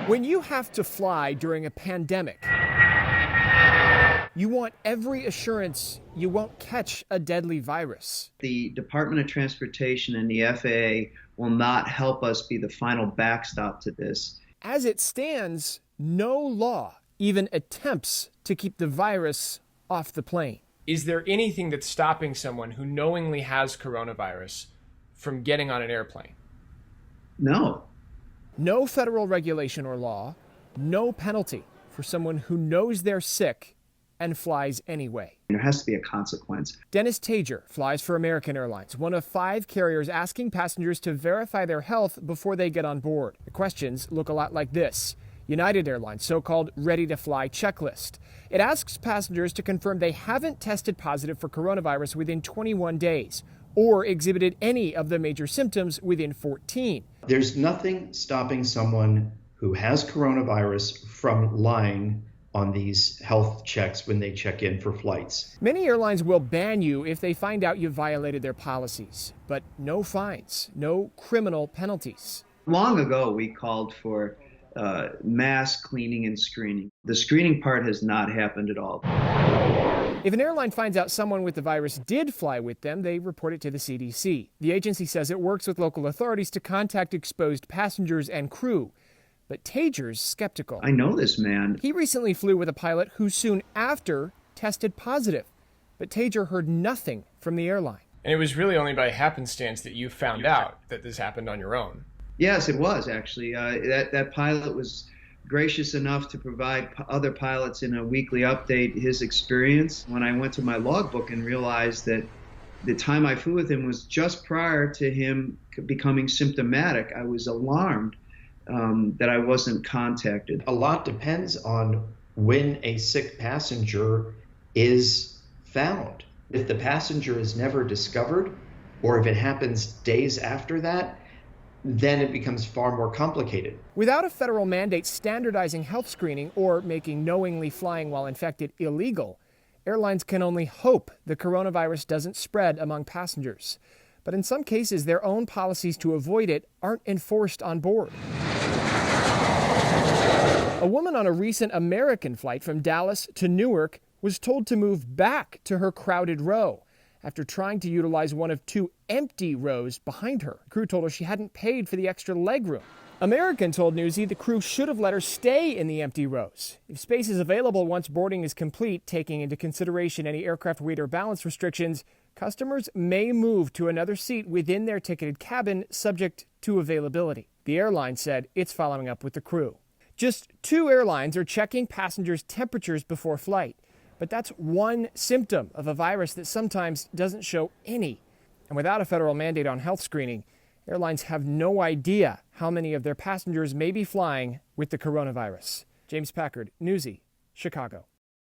When you have to fly during a pandemic, you want every assurance you won't catch a deadly virus. The Department of Transportation and the FAA will not help us be the final backstop to this. As it stands, no law even attempts to keep the virus off the plane. Is there anything that's stopping someone who knowingly has coronavirus from getting on an airplane? No. No federal regulation or law, no penalty for someone who knows they're sick and flies anyway. There has to be a consequence. Dennis Tager flies for American Airlines, one of 5 carriers asking passengers to verify their health before they get on board. The questions look a lot like this. United Airlines' so-called ready-to-fly checklist. It asks passengers to confirm they haven't tested positive for coronavirus within 21 days or exhibited any of the major symptoms within 14. There's nothing stopping someone who has coronavirus from lying on these health checks when they check in for flights. Many airlines will ban you if they find out you violated their policies, but no fines, no criminal penalties. Long ago, we called for mass cleaning and screening. The screening part has not happened at all. If an airline finds out someone with the virus did fly with them, they report it to the CDC. The agency says it works with local authorities to contact exposed passengers and crew. But Tager's skeptical. I know this man. He recently flew with a pilot who soon after tested positive. But Tager heard nothing from the airline. And it was really only by happenstance that you found out that this happened on your own. Yes, it was actually. That pilot was gracious enough to provide other pilots in a weekly update his experience. When I went to my logbook and realized that the time I flew with him was just prior to him becoming symptomatic, I was alarmed that I wasn't contacted. A lot depends on when a sick passenger is found. If the passenger is never discovered, or if it happens days after that, then it becomes far more complicated. Without a federal mandate standardizing health screening or making knowingly flying while infected illegal, airlines can only hope the coronavirus doesn't spread among passengers. But in some cases, their own policies to avoid it aren't enforced on board. A woman on a recent American flight from Dallas to Newark was told to move back to her crowded row after trying to utilize one of 2 empty rows behind her. The crew told her she hadn't paid for the extra legroom. American told Newsy the crew should have let her stay in the empty rows. If space is available once boarding is complete, taking into consideration any aircraft weight or balance restrictions, customers may move to another seat within their ticketed cabin, subject to availability. The airline said it's following up with the crew. Just 2 airlines are checking passengers' temperatures before flight. But that's one symptom of a virus that sometimes doesn't show any. And without a federal mandate on health screening, airlines have no idea how many of their passengers may be flying with the coronavirus. James Packard, Newsy, Chicago.